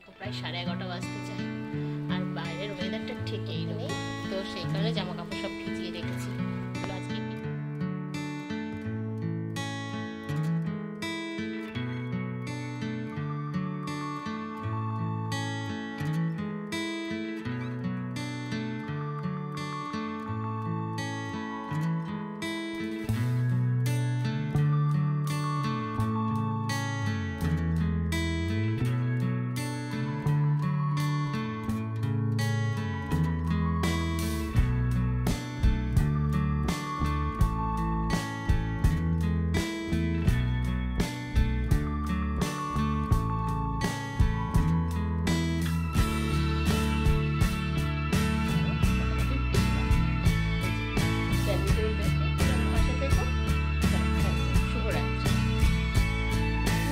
দেখো প্রায় 11:30 বাজতে যায় আর বাইরের ওয়েদারটা ঠিক এইরকম, তো সেই কারণে জামা কাপড় সব ভিজিয়ে রেখেছি। আজকে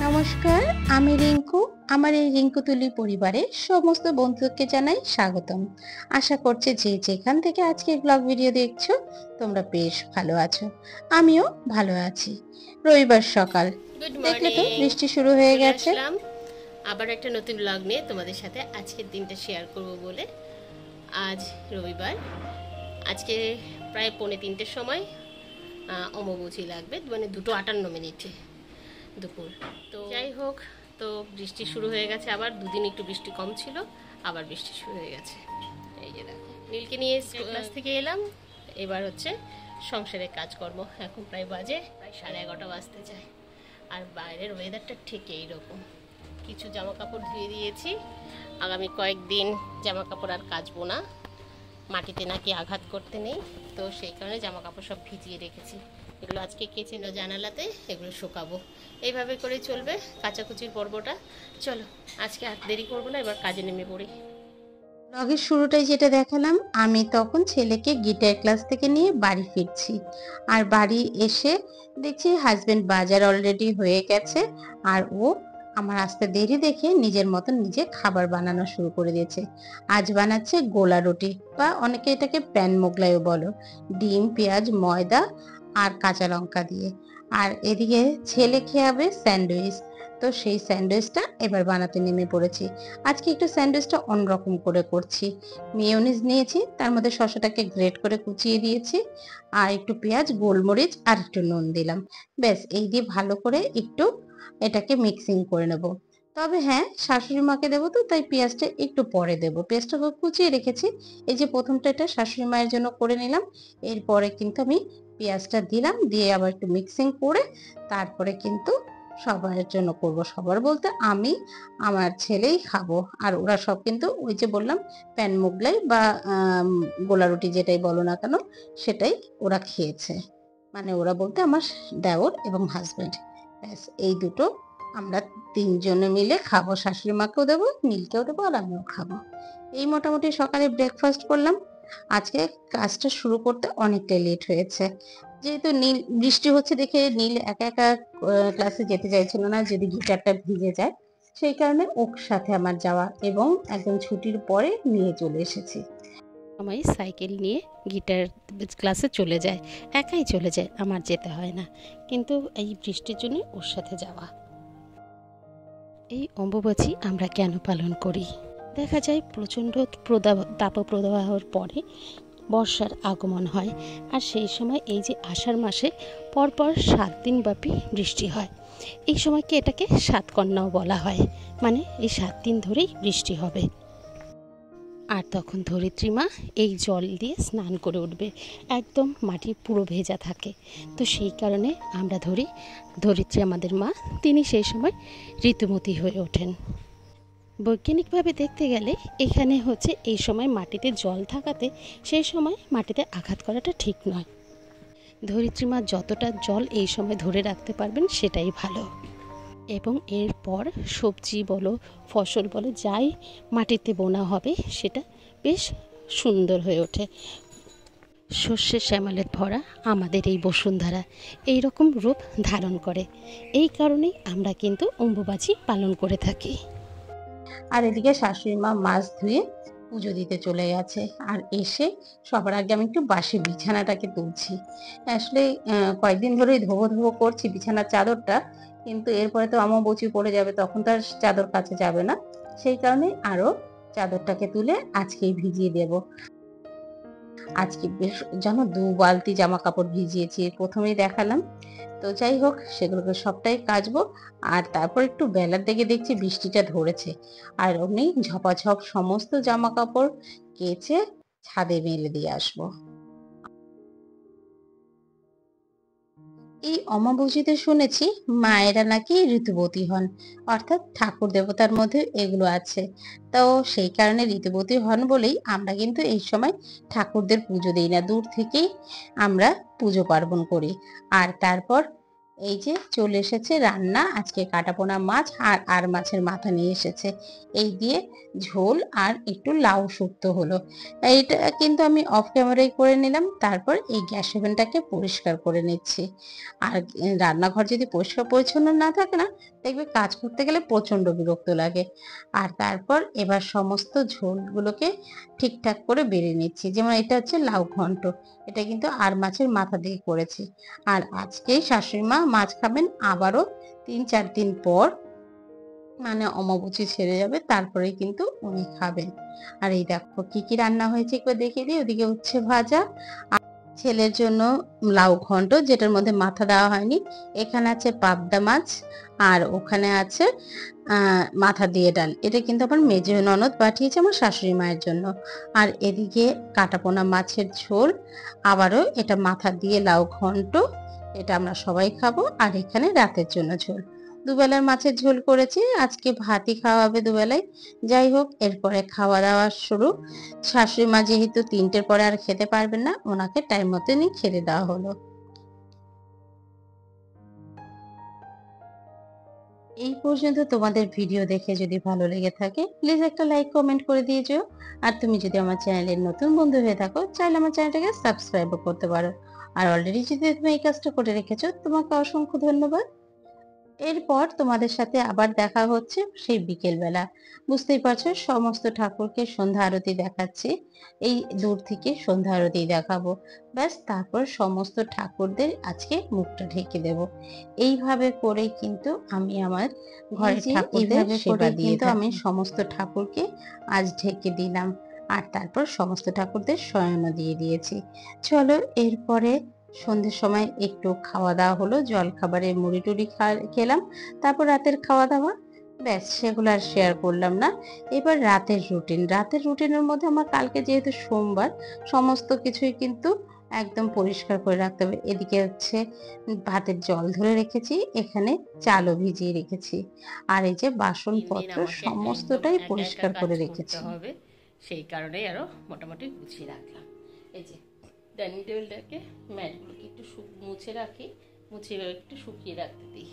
নমস্কার, আমি রিঙ্কু। আমার এই রিঙ্কু তুলি পরিবারের সমস্ত বন্ধুকে জানাই স্বাগতম। আশা করছি যে যেখান থেকে আজকে ব্লগ ভিডিও দেখছো তোমরা বেশ ভালো আছো, আমিও ভালো আছি। রবিবার সকাল, দেখলে তো বৃষ্টি শুরু হয়ে গেছে। আবার একটা নতুন ব্লগ নিয়ে তোমাদের সাথে আজকের দিনটা শেয়ার করব বলে। আজ রবিবার, আজকে প্রায় 2:45 সময় অমাবস্যা লাগবে, মানে 2:58 দুপুর। তো যাই হোক, তো বৃষ্টি শুরু হয়ে গেছে আবার। দুদিন একটু বৃষ্টি কম ছিল, আবার বৃষ্টি শুরু হয়ে গেছে। এই যে দেখো, নীলকে নিয়ে ক্লাস থেকে এলাম, এবার হচ্ছে সংসারের কাজকর্ম। এখন প্রায় 11:30 বাজতে যায় আর বাইরের ওয়েদারটা ঠিক এইরকম। কিছু জামা কাপড় ধুয়ে দিয়েছি, আগামী কয়েকদিন জামা কাপড় আর কাচবো না, মাটিতে নাকি আঘাত করতে নেই, তো সেই কারণে জামা কাপড় সব ভিজিয়ে রেখেছি। এগুলো আজকে কেচে জানালাতে এগুলো শুকাবো। এইভাবে করে চলবে কাচাকুচির পর্বটা। চলো আজকে আর দেরি করবো না, এবার কাজে নেমে পড়ি। ব্লগের শুরুটাই যেটা দেখালাম, আমি তখন ছেলেকে গিটার ক্লাস থেকে নিয়ে বাড়ি ফিরছি। আর বাড়ি এসে দেখছি হাজবেন্ড বাজার অলরেডি হয়ে গেছে, আর ও আমার আসতে দেরি দেখে নিজের মতন নিজে খাবার বানানো শুরু করে দিয়েছে। আজ বানাচ্ছে গোলা রুটি, বা অনেকে এটাকে প্যান মোগলাইও বলো, ডিম, পেঁয়াজ, ময়দা আর কাঁচা লঙ্কা দিয়ে। আর এদিকে ছেলে খেয়াবে স্যান্ডউইচ, তো সেই স্যান্ডউইচটা এবার বানাতে নেমে পড়েছি। আজকে একটু স্যান্ডউইচটা অন্যরকম করে করছি। মেয়োনিজ নিয়েছি, তার মধ্যে শসাটাকে গ্রেট করে কুচিয়ে দিয়েছি, আর একটু পেঁয়াজ, গোলমরিচ আর একটু নুন দিলাম। ব্যাস এই দিয়ে ভালো করে একটু এটাকে মিক্সিং করে নেব। তবে হ্যাঁ, শাশুড়ি মাকে দেবো তো, তাই পেঁয়াজটা একটু পরে দেবো। পেঁয়াজটাকে কুচিয়ে রেখেছি, এই যে প্রথমটা এটা শাশুড়ি মায়ের জন্য করে নিলাম। এরপরে কিন্তু আমি পেঁয়াজটা দিলাম, দিয়ে আবার একটু মিক্সিং করে তারপরে কিন্তু সবার জন্য করব। সবার বলতে আমি, আমার ছেলেই খাবো, আর ওরা সব কিন্তু ওই যে বললাম প্যান মোগলাই বা গোলা রুটি যেটাই বলো না কেন সেটাই ওরা খেয়েছে। মানে ওরা বলতে আমার দেওর এবং হাজবেন্ড, ব্যাস এই দুটো আমরা তিনজনে মিলে খাবো। শাশুড়ি মাকেও দেবো, নীলকেও দেবো, আর আমিও খাবো। এই মোটামুটি সকালে ব্রেকফাস্ট করলাম। আজকে কাজটা শুরু করতে অনেকটা লেট হয়েছে, যেহেতু নীল বৃষ্টি হচ্ছে দেখে নীল একা একা ক্লাসে যেতে চাইছিল না, যদি গিটারটা ভিজে যায়, সেই কারণে ওর সাথে আমার যাওয়া, এবং একদম ছুটির পরে নিয়ে চলে এসেছি। আমি সাইকেল নিয়ে গিটার ক্লাসে চলে যায়, একাই চলে যায়, আমার যেতে হয় না। কিন্তু এই বৃষ্টির জন্য ওর সাথে যাওয়া। এই অম্বুবাচী আমরা কেন পালন করি? দেখা যায় প্রচণ্ড তাপপ্রবাহের পরে বর্ষার আগমন হয়, আর সেই সময় এই যে আষাঢ় মাসে পরপর 7 দিন ব্যাপী বৃষ্টি হয়। এই সময়কে এটাকে সাতকন্যাও বলা হয়, মানে এই 7 দিন ধরেই বৃষ্টি হবে। আর তখন ধরিত্রী মা এই জল দিয়ে স্নান করে উঠবে, একদম মাটি পুরো ভেজা থাকে। তো সেই কারণে আমরা ধরি ধরিত্রী আমাদের মা, তিনি সেই সময় ঋতুমতী হয়ে ওঠেন। বৈজ্ঞানিকভাবে দেখতে গেলে এখানে হচ্ছে এই সময় মাটিতে জল থাকাতে সেই সময় মাটিতে আঘাত করাটা ঠিক নয়। ধরিত্রী মা যতটা জল এই সময় ধরে রাখতে পারবেন সেটাই ভালো। এবং এরপর সবজি বলো, ফসল বলো, যাই মাটিতে বোনা হবে সেটা বেশ সুন্দর হয়ে ওঠে। শস্যের শ্যামলের ভরা আমাদের এই বসুন্ধরা এই রকম রূপ ধারণ করে। এই কারণেই আমরা কিন্তু অম্বুবাচী পালন করে থাকি। আর এদিকে শাশুড়ি মা মাছ ধুয়ে পুজো দিতে চলে গেছে, আর এসে সবার আগে আমি একটু বাসি বিছানাটাকে তুলছি। আসলে কয়েকদিন ধরেই ধোবো ধোবো করছি বিছানার চাদরটা, কিন্তু এরপরে তো অমাবস্যা পড়ে যাবে, তখন তো আর চাদর কাচা যাবে না। সেই কারণে আরো চাদরটাকে তুলে আজকেই ভিজিয়ে দেব। আজকে বেশ যেন 2 বালতি জামা কাপড় ভিজিয়েছি, প্রথমেই দেখালাম। তো যাই হোক, সেগুলোকে সবটাই কাচবো। আর তারপর একটু বেলার দিকে দেখছি বৃষ্টিটা ধরেছে, আর অমনি ঝপাঝপ সমস্ত জামা কাপড় কেচে ছাদে মেলে দিয়ে আসবো। এই অমাবস্যাতে শুনেছি মায়েরা নাকি ঋতুবতী হন, অর্থাৎ ঠাকুর দেবতার মধ্যে এগুলো আছে। তো সেই কারণে ঋতুবতী হন বলেই আমরা কিন্তু এই সময় ঠাকুরদের পুজো দিই না, দূর থেকেই আমরা পুজো পার্বণ করি। আর তারপর এই যে চলে এসেছে রান্না, আজকে কাটাপোনা মাছ আর মাছের মাথা নিয়ে এসেছে। এই দিয়ে ঝোল আর একটু লাউ শুক্তো হলো। এইটা কিন্তু আমি অফ ক্যামেরায় করে নিলাম। তারপর এই গ্যাস ওভেনটাকে পরিষ্কার করে নিচ্ছি। আর রান্নাঘর যদি পরিষ্কার পরিচ্ছন্ন না থাকে না, দেখবে কাজ করতে গেলে প্রচন্ড বিরক্ত লাগে। আর তারপর এবার সমস্ত ঝোলগুলোকে ঠিকঠাক করে বেড়ে নিচ্ছি। যেমন এটা হচ্ছে লাউ ঘন্ট, এটা কিন্তু আর মাছের মাথা দিয়ে করেছি। আর আজকেই শাশুড়ি মা মাছ খাবেন আবারও 3-4 দিন পর, মানে অমাবস্যা ছেড়ে যাবে তারপরেই কিন্তু উনি খাবেন। আর এই দেখো কি কি রান্না হয়েছে একবার দেখিয়ে দিই। ওদিকে উচ্ছে ভাজা, ছেলের জন্য লাউ ঘন্ট যেটার মধ্যে মাথা দেওয়া হয়নি, এখানে আছে পাবদা মাছ, আর ওখানে আছে মাথা দিয়ে ডাল। এটা কিন্তু আমার মেজো ননদ পাঠিয়েছে আমার শাশুড়ি মায়ের জন্য। আর এদিকে কাটাপোনা মাছের ঝোল, আবারও এটা মাথা দিয়ে লাউ ঘন্ট, এটা আমরা সবাই খাবো। আর এখানে রাতের জন্য ঝোল, দুবেলার মাছের ঝোল করেছি, আজকে ভাতই খাওয়া হবে দুবেলায়। যাই হোক, এরপরে খাওয়া দাওয়া শুরু। শাশুড়ি মা যেহেতু 3টের পরে আর খেতে পারবেন না, ওনাকে টাইম মতনই খেতে দেওয়া হলো। এই পর্যন্ত তোমাদের ভিডিও দেখে যদি ভালো লেগে থাকে, প্লিজ একটা লাইক কমেন্ট করে দিয়ে যেও। আর তুমি যদি আমার চ্যানেলের নতুন বন্ধু হয়ে থাকো, চাইলে আমার চ্যানেলটাকে সাবস্ক্রাইবও করতে পারো। আর অলরেডি যদি তুমি এই কাজটা করে রেখেছো, তোমাকে অসংখ্য ধন্যবাদ। এরপর তোমাদের সাথে আবার দেখা হচ্ছে সেই বিকেল বেলা। বুঝতেই পারছো সমস্ত ঠাকুরকে সন্ধ্যা আরতি দেখাচ্ছি, এই দূর থেকে সন্ধ্যা আরতি দেখাবো। ব্যাস, তারপর সমস্ত ঠাকুরদের আজকে মুখটা ঢেকে দেব। এইভাবে করেই কিন্তু আমি আমার ঘরের ঠাকুরদের সেবা দিয়ে থাকি। আমি সমস্ত ঠাকুরকে আজ ঢেকে দিলাম। আর তারপর সমস্ত ঠাকুরদের শয়নও দিয়ে দিয়েছি। চলো, এরপরে সন্ধ্যের সময় একটু খাওয়া দাওয়া হলো, জল খাবারে মুড়ি টুড়ি খেলাম। তারপর রাতের খাওয়া দাওয়া, ব্যাস সেগুলো আর শেয়ার করলাম না। এবার রাতের রুটিনের মধ্যে আমার কালকে যেহেতু সোমবার, সমস্ত কিছুই কিন্তু একদম পরিষ্কার করে রাখতে হবে। এদিকে হচ্ছে ভাতের জল ধরে রেখেছি, এখানে চালও ভিজিয়ে রেখেছি, আর এই যে বাসনপত্র সমস্তটাই পরিষ্কার করে রেখেছি। সেই কারণেই আরো মোটামুটি গুছিয়ে রাখলাম। এই যে ডাইনিং টেবিলটাকে, ম্যাটগুলোকে একটু মুছে রাখি, মুছে একটু শুকিয়ে রাখতে দিই।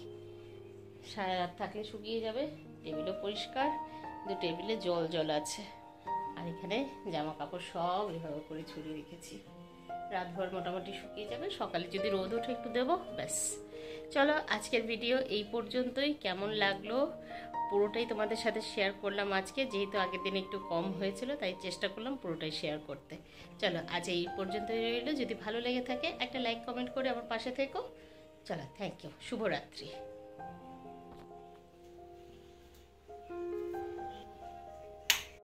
সারা রাত থাকলে শুকিয়ে যাবে। টেবিলও পরিষ্কার, কিন্তু টেবিলে জল জল আছে। আর এখানে জামা কাপড় সব এভাবে করে ছড়িয়ে রেখেছি, রাতভর মোটামুটি শুকিয়ে যাবে। সকালে যদি রোদ ওঠে একটু দেবো, ব্যাস। চলো, আজকের ভিডিও এই পর্যন্তই। কেমন লাগলো পুরোটাই তোমাদের সাথে শেয়ার করলাম আজকে, যেহেতু আগের দিন একটু কম হয়েছিল তাই চেষ্টা করলাম পুরোটাই শেয়ার করতে। চলো, আজ এই পর্যন্তই রইলো। যদি ভালো লেগে থাকে একটা লাইক কমেন্ট করে আমার পাশে থেকো। চলো, থ্যাংক ইউ, শুভরাত্রি।